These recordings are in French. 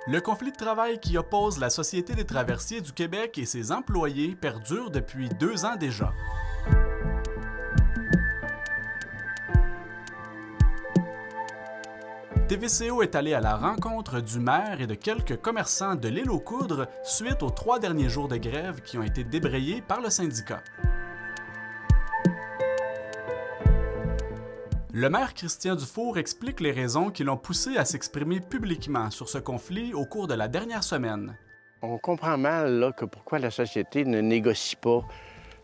Le conflit de travail qui oppose la Société des traversiers du Québec et ses employés perdure depuis 2 ans déjà. TVCO est allé à la rencontre du maire et de quelques commerçants de l'île aux Coudres suite aux 3 derniers jours de grève qui ont été débrayés par le syndicat. Le maire Christian Dufour explique les raisons qui l'ont poussé à s'exprimer publiquement sur ce conflit au cours de la dernière semaine. On comprend mal là, que pourquoi la société ne négocie pas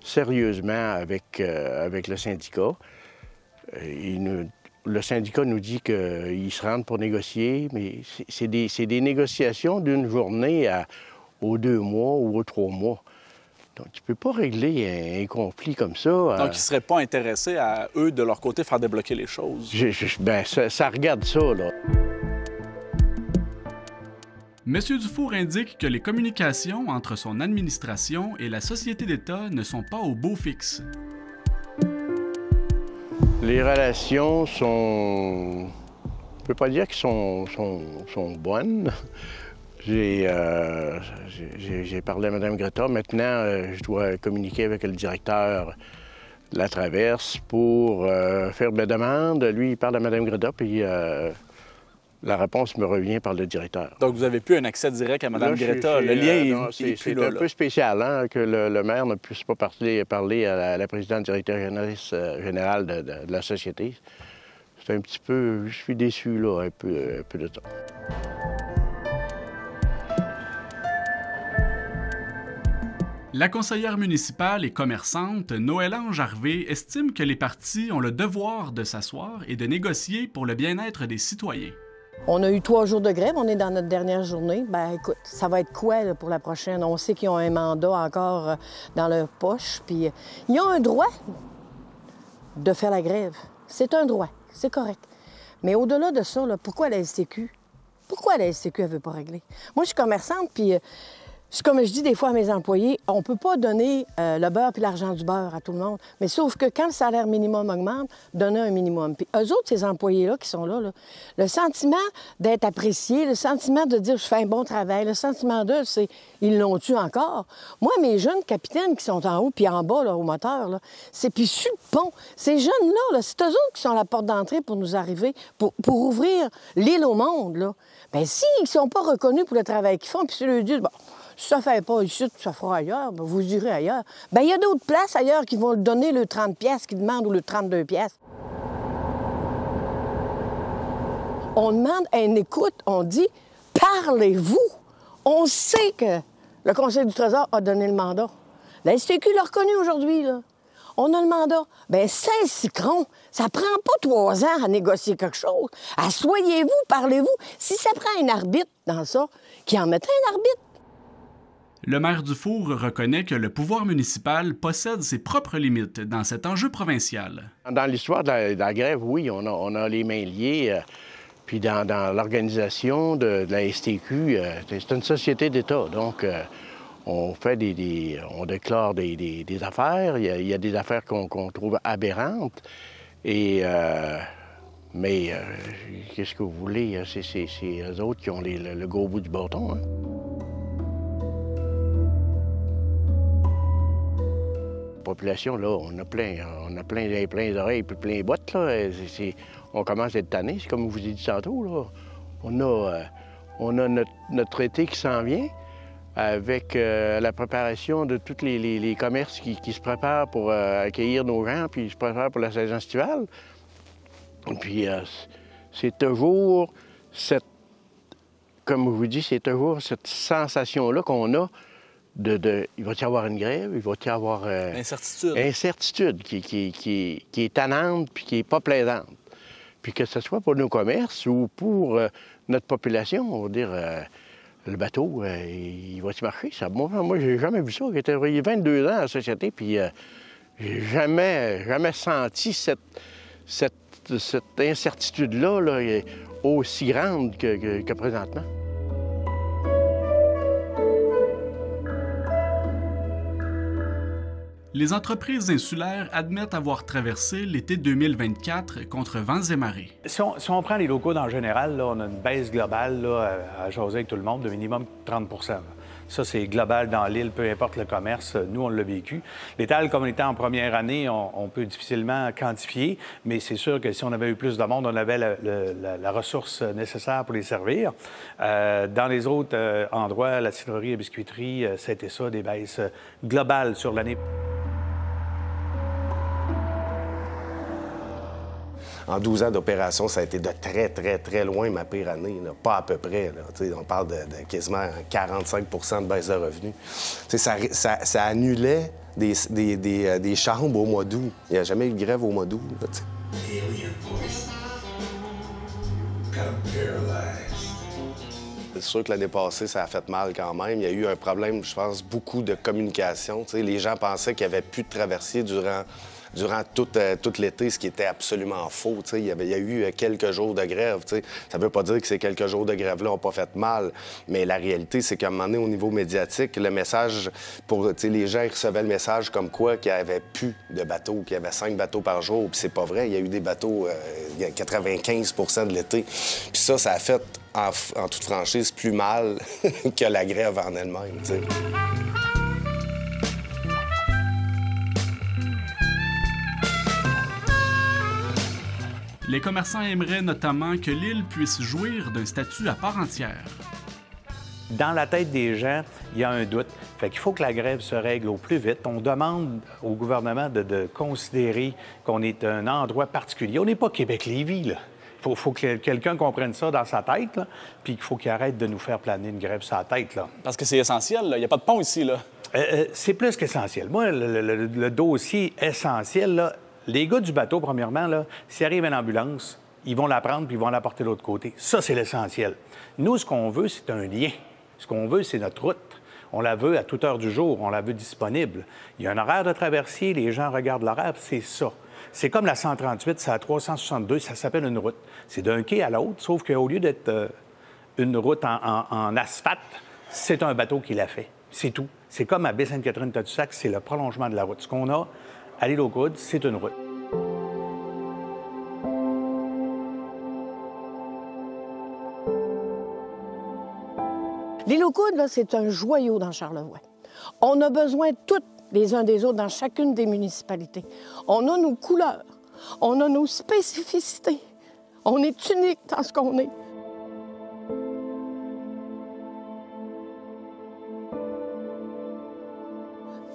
sérieusement avec le syndicat. Le syndicat nous dit qu'il se rend pour négocier, mais c'est des négociations d'une journée aux 2 mois ou aux 3 mois. Donc, tu ne peux pas régler un conflit comme ça. Donc, ils ne seraient pas intéressés à, eux, de leur côté, faire débloquer les choses? Ça regarde ça, là. M. Dufour indique que les communications entre son administration et la Société d'État ne sont pas au beau fixe. Les relations sont... Je ne peux pas dire qu'elles sont bonnes. J'ai parlé à Mme Greta. Maintenant, je dois communiquer avec le directeur de la Traverse pour faire des demandes. Lui, il parle à Mme Greta, puis la réponse me revient par le directeur. Donc, vous n'avez plus un accès direct à Mme Greta. Le lien est plus là. C'est un peu spécial hein, que le maire ne puisse pas parler à la présidente directrice générale de la société. C'est un petit peu... Je suis déçu, là, un peu de ça. La conseillère municipale et commerçante Noël-Ange Harvey estime que les partis ont le devoir de s'asseoir et de négocier pour le bien-être des citoyens. On a eu 3 jours de grève, on est dans notre dernière journée. Ben écoute, ça va être quoi là, pour la prochaine? On sait qu'ils ont un mandat encore dans leur poche, puis ils ont un droit de faire la grève. C'est un droit, c'est correct. Mais au-delà de ça, là, pourquoi la STQ? Pourquoi la STQ ne veut pas régler? Moi, je suis commerçante, puis... C'est comme je dis des fois à mes employés, on ne peut pas donner le beurre puis l'argent du beurre à tout le monde. Mais sauf que quand le salaire minimum augmente, donner un minimum. Puis eux autres, ces employés-là qui sont là, le sentiment d'être apprécié, le sentiment de dire « je fais un bon travail », le sentiment d'eux, c'est « ils l'ont-tu encore ». Moi, mes jeunes capitaines qui sont en haut puis en bas, là, au moteur, là, c'est puis sur le pont. Ces jeunes-là, c'est eux autres qui sont la porte d'entrée pour nous arriver, pour ouvrir l'île au monde, là. Bien, s'ils ne sont pas reconnus pour le travail qu'ils font, puis si ils disent « bon, si ça ne fait pas ici, ça fera ailleurs, bien, vous irez ailleurs. » Bien, il y a d'autres places ailleurs qui vont donner le 30 piastres qu'ils demandent ou le 32 piastres. On demande une écoute, on dit « parlez-vous ». On sait que le Conseil du Trésor a donné le mandat. La STQ l'a reconnu aujourd'hui, là. On a le mandat. Bien, 16 citrons, ça prend pas 3 ans à négocier quelque chose. Assoyez-vous, parlez-vous. Si ça prend un arbitre dans ça, qui en mette un arbitre. Le maire Dufour reconnaît que le pouvoir municipal possède ses propres limites dans cet enjeu provincial. Dans l'histoire de la grève, oui, on a les mains liées. Puis dans l'organisation de la STQ, c'est une société d'État. Donc, on déclare des affaires. Il y a des affaires qu'on trouve aberrantes. Mais qu'est-ce que vous voulez? C'est eux autres qui ont le gros bout du bâton. Hein? La population, là, on a plein d'oreilles et plein de bottes. Là. On commence à être tanné, c'est comme je vous ai dit tantôt. Là. On a notre été qui s'en vient avec la préparation de tous les commerces qui se préparent pour accueillir nos gens, puis se préparent pour la saison estivale. Puis c'est toujours comme je vous dis, c'est toujours cette sensation-là qu'on a il va y avoir une grève, il va y avoir... Incertitude qui est tannante puis qui n'est pas plaisante. Puis que ce soit pour nos commerces ou pour notre population, on va dire, le bateau, il va-tu marcher? Ça, moi j'ai jamais vu ça. J'ai travaillé 22 ans à la société, puis j'ai jamais senti cette incertitude-là là, aussi grande que présentement. Les entreprises insulaires admettent avoir traversé l'été 2024 contre vents et marées. Si on prend les locaux en général, là, on a une baisse globale là, à jaser avec tout le monde de minimum 30 %. Ça, c'est global dans l'île, peu importe le commerce. Nous, on l'a vécu. L'étal, comme on était en première année, on peut difficilement quantifier, mais c'est sûr que si on avait eu plus de monde, on avait la ressource nécessaire pour les servir. Dans les autres endroits, la cidrerie et la biscuiterie, c'était ça, des baisses globales sur l'année. En 12 ans d'opération, ça a été de très, très, très loin ma pire année. Là. Pas à peu près. Là. On parle de quasiment 45 % de baisse de revenus. Ça annulait des chambres au mois d'août. Il n'y a jamais eu de grève au mois d'août. C'est sûr que l'année passée, ça a fait mal quand même. Il y a eu un problème, je pense, beaucoup de communication. Les gens pensaient qu'il n'y avait plus de traversiers durant tout l'été, ce qui était absolument faux. Il y a eu quelques jours de grève. Ça ne veut pas dire que ces quelques jours de grève-là n'ont pas fait mal, mais la réalité, c'est qu'à un moment donné, au niveau médiatique, le message, les gens ils recevaient le message comme quoi qu'il n'y avait plus de bateaux, qu'il y avait 5 bateaux par jour, puis c'est pas vrai. Il y a eu des bateaux, il y a 95 % de l'été. Puis ça a fait, en toute franchise, plus mal que la grève en elle-même. Les commerçants aimeraient notamment que l'île puisse jouir d'un statut à part entière. Dans la tête des gens, il y a un doute. Fait qu'il faut que la grève se règle au plus vite. On demande au gouvernement de considérer qu'on est un endroit particulier. On n'est pas Québec-Lévis, là. Il faut que quelqu'un comprenne ça dans sa tête, là, puis qu'il faut qu'il arrête de nous faire planer une grève sur la tête, là. Parce que c'est essentiel, là. Il n'y a pas de pont ici, là. C'est plus qu'essentiel. Moi, le dossier essentiel, là, les gars du bateau, premièrement, là, s'il arrive une ambulance, ils vont la prendre puis ils vont la porter de l'autre côté. Ça, c'est l'essentiel. Nous, ce qu'on veut, c'est un lien. Ce qu'on veut, c'est notre route. On la veut à toute heure du jour. On la veut disponible. Il y a un horaire de traversier. Les gens regardent l'horaire. C'est ça. C'est comme la 138, c'est la 362. Ça s'appelle une route. C'est d'un quai à l'autre, sauf qu'au lieu d'être une route en asphalte, c'est un bateau qui l'a fait. C'est tout. C'est comme à Baie-Sainte-Catherine-Tadoussac, c'est le prolongement de la route. Ce qu'on a à l'île aux Coudes, c'est une route. L'île aux Coudes, là, c'est un joyau dans Charlevoix. On a besoin toutes les uns des autres dans chacune des municipalités. On a nos couleurs, on a nos spécificités. On est unique dans ce qu'on est.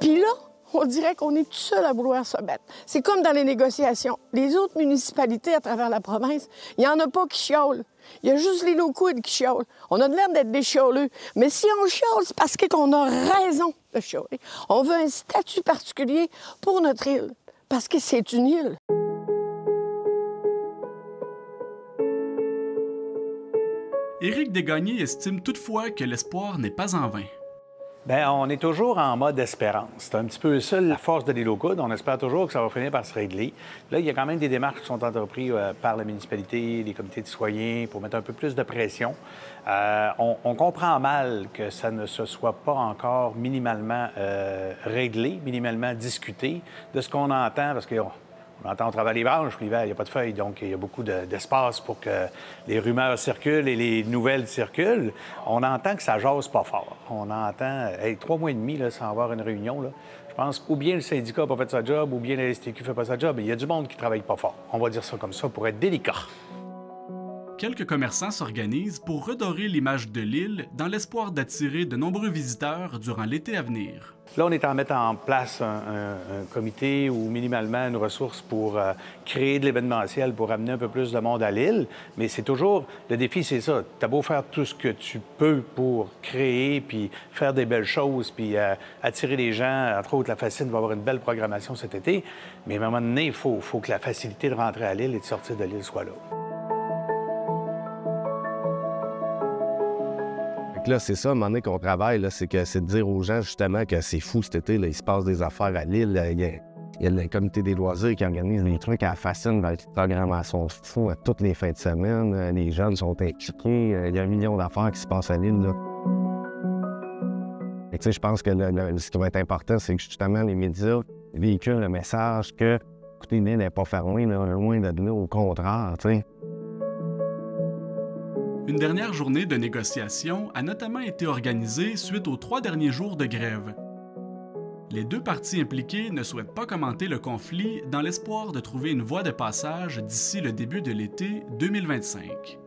Puis là, on dirait qu'on est tout seul à vouloir se battre. C'est comme dans les négociations. Les autres municipalités à travers la province, il n'y en a pas qui chiolent. Il y a juste l'île aux Coudes qui chiolent. On a l'air d'être des chioleux. Mais si on chiole, c'est parce qu'on a raison de chioler. On veut un statut particulier pour notre île, parce que c'est une île. Éric Desgagnés estime toutefois que l'espoir n'est pas en vain. Bien, on est toujours en mode espérance. C'est un petit peu ça, la force de l'île aux Coudes. On espère toujours que ça va finir par se régler. Là, il y a quand même des démarches qui sont entreprises par la municipalité, les comités de citoyens, pour mettre un peu plus de pression. On comprend mal que ça ne se soit pas encore minimalement réglé, minimalement discuté de ce qu'on entend, parce qu'on entend, on travaille les branches, puis l'hiver, il n'y a pas de feuilles, donc il y a beaucoup d'espace pour que les rumeurs circulent et les nouvelles circulent. On entend que ça jase pas fort. On entend, 3 mois et demi là, sans avoir une réunion, là, je pense ou bien le syndicat n'a pas fait sa job, ou bien la STQ ne fait pas sa job. Il y a du monde qui ne travaille pas fort. On va dire ça comme ça pour être délicat. Quelques commerçants s'organisent pour redorer l'image de l'île dans l'espoir d'attirer de nombreux visiteurs durant l'été à venir. Là, on est en mettant en place un comité ou minimalement une ressource pour créer de l'événementiel, pour amener un peu plus de monde à l'île. Mais c'est toujours, le défi, c'est ça. Tu as beau faire tout ce que tu peux pour créer, puis faire des belles choses, puis attirer les gens. Entre autres, la Facine va avoir une belle programmation cet été. Mais à un moment donné, il faut que la facilité de rentrer à l'île et de sortir de l'île soit là. Là, c'est ça, à un moment donné, qu'on travaille, là, c'est de dire aux gens, justement, que c'est fou cet été, là, il se passe des affaires à l'île. Il y a le comité des loisirs qui organise des trucs à la Facine, avec une programmation fou à toutes les fins de semaine. Les jeunes sont impliqués. Il y a 1 million d'affaires qui se passent à l'île, là. Je pense que ce qui va être important, c'est que, justement, les médias véhicule le message que, écoutez, l'île n'est pas fermée, là, loin de là, au contraire, tu sais. Une dernière journée de négociation a notamment été organisée suite aux 3 derniers jours de grève. Les 2 parties impliquées ne souhaitent pas commenter le conflit dans l'espoir de trouver une voie de passage d'ici le début de l'été 2025.